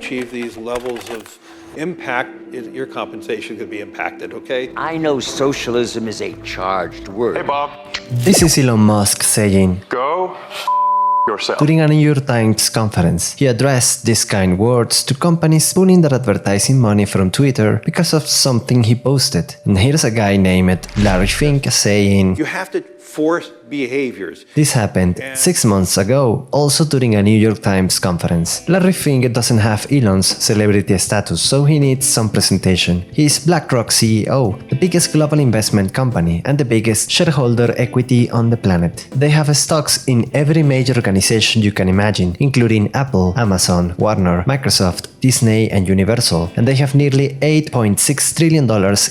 achieve these levels of impact, your compensation could be impacted, okay? I know socialism is a charged word. Hey, Bob. This is Elon Musk saying, Go yourself. during a New York Times conference, he addressed these kind words to companies pulling their advertising money from Twitter because of something he posted. And here's a guy named Larry Fink saying, You have to force behaviors. this happened 6 months ago, also during a New York Times conference. Larry Fink doesn't have Elon's celebrity status, so he needs some presentation. He is BlackRock CEO, the biggest global investment company and the biggest shareholder equity on the planet. They have stocks in every major organization you can imagine, including Apple, Amazon, Warner, Microsoft, Disney and Universal, and they have nearly $8.6 trillion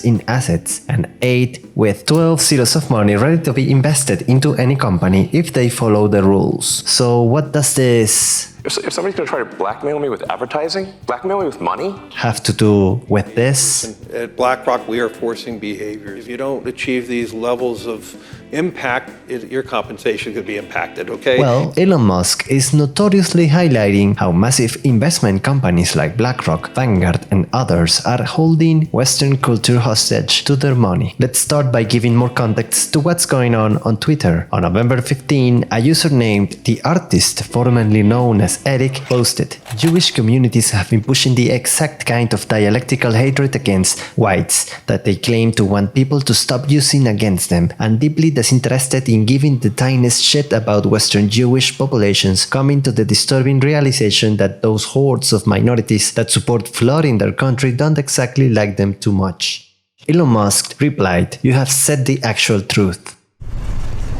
in assets, and 8 with 12 zeros of money ready to be invested into any company if they follow the rules. So what does this If somebody's going to try to blackmail me with advertising, blackmail me with money, have to do with this? At BlackRock, we are forcing behaviors. If you don't achieve these levels of impact, your compensation could be impacted, okay? Well, Elon Musk is notoriously highlighting how massive investment companies like BlackRock, Vanguard and others are holding Western culture hostage to their money. Let's start by giving more context to what's going on Twitter. On November 15, a user named The Artist, formerly known as Eric, posted, Jewish communities have been pushing the exact kind of dialectical hatred against whites that they claim to want people to stop using against them, and deeply disinterested in giving the tiniest shit about Western Jewish populations, coming to the disturbing realization that those hordes of minorities that support flooding their country don't exactly like them too much. Elon Musk replied, you have said the actual truth.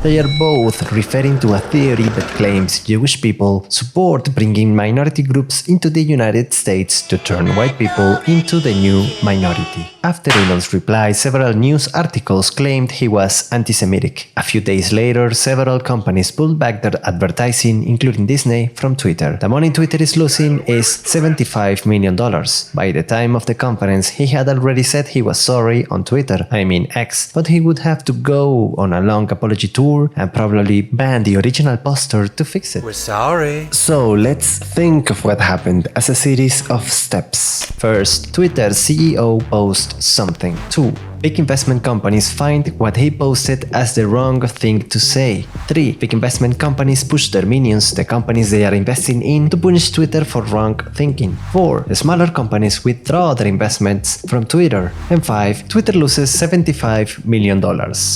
They are both referring to a theory that claims Jewish people support bringing minority groups into the United States to turn white people into the new minority. After Elon's reply, several news articles claimed he was anti-Semitic. A few days later, several companies pulled back their advertising, including Disney, from Twitter. The money Twitter is losing is $75 million. By the time of the conference, he had already said he was sorry on Twitter, I mean X, but he would have to go on a long apology tour and probably ban the original poster to fix it. We're sorry. So let's think of what happened as a series of steps. First, Twitter CEO posts something. 2. Big investment companies find what he posted as the wrong thing to say. 3. Big investment companies push their minions, the companies they are investing in, to punish Twitter for wrong thinking. 4. The smaller companies withdraw their investments from Twitter. And 5. Twitter loses $75 million.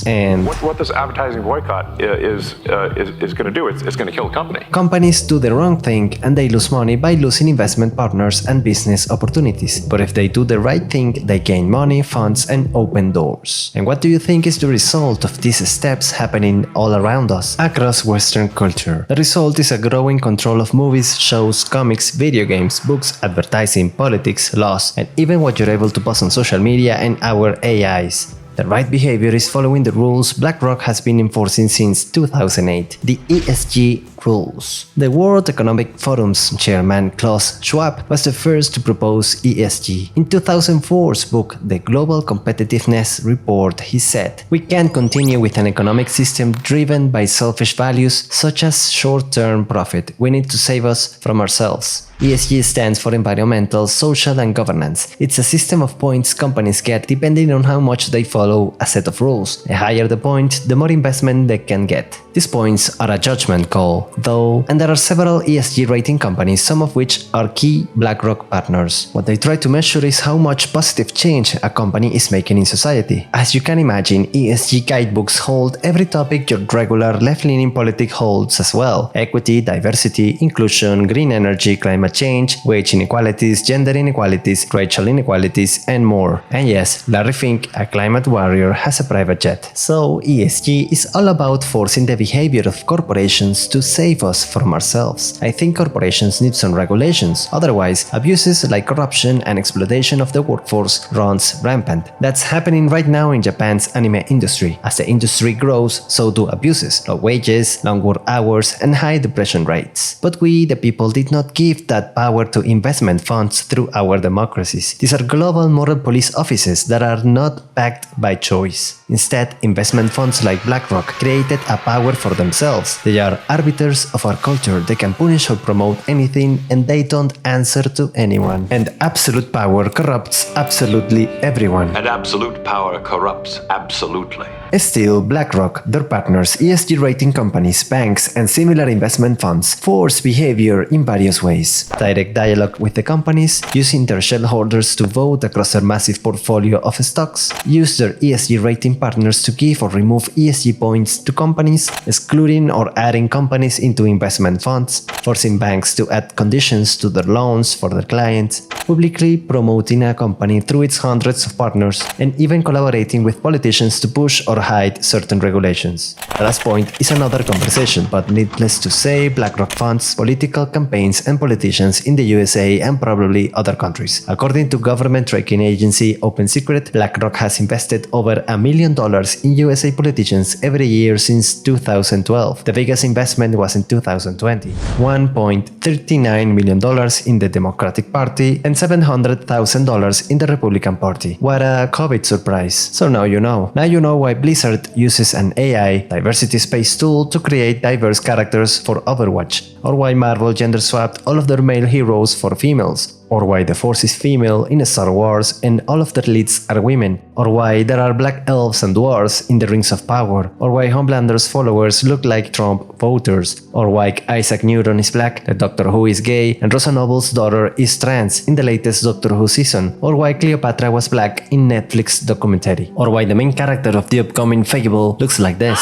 And what this advertising boycott is going to do, it's going to kill the company. companies do the wrong thing and they lose money by losing investment partners and business opportunities. But if they do the right thing, they gain money, funds, and open doors. And what do you think is the result of these steps happening all around us across Western culture? The result is a growing control of movies, shows, comics, video games, books, advertising, politics, laws, and even what you're able to post on social media and our AIs. The right behavior is following the rules BlackRock has been enforcing since 2008, the ESG rules. The World Economic Forum's chairman Klaus Schwab was the first to propose ESG. In 2004's book The Global Competitiveness Report, he said, "We can't continue with an economic system driven by selfish values such as short-term profit. We need to save us from ourselves." ESG stands for environmental, social and governance. It's a system of points companies get depending on how much they follow a set of rules. The higher the point, the more investment they can get. These points are a judgment call, though, and there are several ESG rating companies, some of which are key BlackRock partners. What they try to measure is how much positive change a company is making in society. As you can imagine, ESG guidebooks hold every topic your regular left-leaning politic holds as well. Equity, diversity, inclusion, green energy, climate change, wage inequalities, gender inequalities, racial inequalities, and more. And yes, Larry Fink, a climate warrior, has a private jet. So ESG is all about forcing the behavior of corporations to save us from ourselves. I think corporations need some regulations, otherwise abuses like corruption and exploitation of the workforce runs rampant. That's happening right now in Japan's anime industry. As the industry grows, so do abuses, low wages, long work hours, and high depression rates. But we, the people, did not give that power to investment funds through our democracies. These are global moral police offices that are not backed by choice. Instead, investment funds like BlackRock created a power for themselves. They are arbiters of our culture. They can punish or promote anything and they don't answer to anyone. And absolute power corrupts absolutely everyone. And absolute power corrupts absolutely. Still, BlackRock, their partners, ESG rating companies, banks, and similar investment funds force behavior in various ways. Direct dialogue with the companies, using their shareholders to vote across their massive portfolio of stocks, use their ESG rating partners to give or remove ESG points to companies, excluding or adding companies into investment funds, forcing banks to add conditions to their loans for their clients, publicly promoting a company through its hundreds of partners, and even collaborating with politicians to push or hide certain regulations. The last point is another conversation, but needless to say, BlackRock funds political campaigns and politicians in the USA and probably other countries. According to government tracking agency Open Secret, BlackRock has invested over $1 million in USA politicians every year since 2012. The biggest investment was in 2020, $1.39 million in the Democratic Party and $700,000 in the Republican Party. What a COVID surprise. So now you know. Now you know why Blizzard uses an AI diversity space tool to create diverse characters for Overwatch, or why Marvel gender swapped all of their male heroes for females, or why the Force is female in Star Wars and all of their leads are women, or why there are black elves and dwarves in the Rings of Power, or why Homelander's followers look like Trump voters, or why Isaac Newton is black, that Doctor Who is gay, and Rosa Noble's daughter is trans in the latest Doctor Who season, or why Cleopatra was black in Netflix documentary, or why the main character of the upcoming Fable looks like this.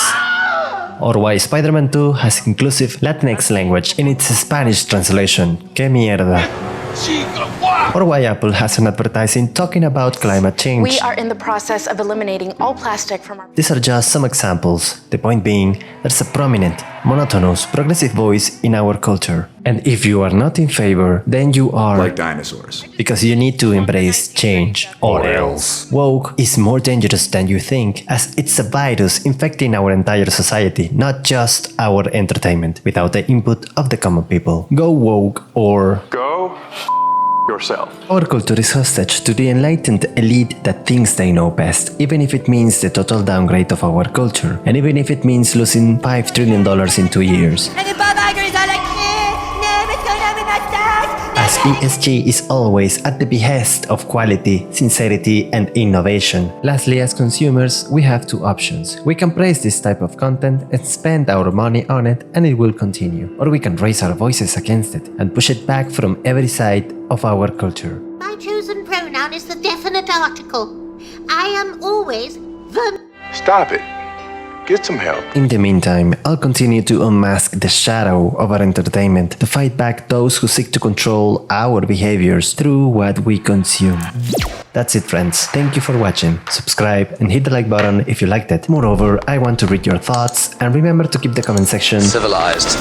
Or why Spider-Man 2 has inclusive Latinx language in its Spanish translation. ¡Qué mierda! Or why Apple has an advertising talking about climate change. We are in the process of eliminating all plastic from our... These are just some examples. The point being, there's a prominent, monotonous, progressive voice in our culture. And if you are not in favor, then you are... like dinosaurs. Because you need to embrace change, or else. Woke is more dangerous than you think, as it's a virus infecting our entire society, not just our entertainment, without the input of the common people. Go woke, or... Go yourself. Our culture is hostage to the enlightened elite that thinks they know best, even if it means the total downgrade of our culture, and even if it means losing $5 trillion in 2 years. As ESG is always at the behest of quality, sincerity, and innovation. Lastly, as consumers, we have two options. We can praise this type of content and spend our money on it, and it will continue. Or we can raise our voices against it and push it back from every side of our culture. My chosen pronoun is the definite article. I am always the... Stop it. Get some help. In the meantime, I'll continue to unmask the shadow of our entertainment to fight back those who seek to control our behaviors through what we consume. That's it, friends. Thank you for watching. Subscribe and hit the like button if you liked it. Moreover, I want to read your thoughts, and remember to keep the comment section Civilized.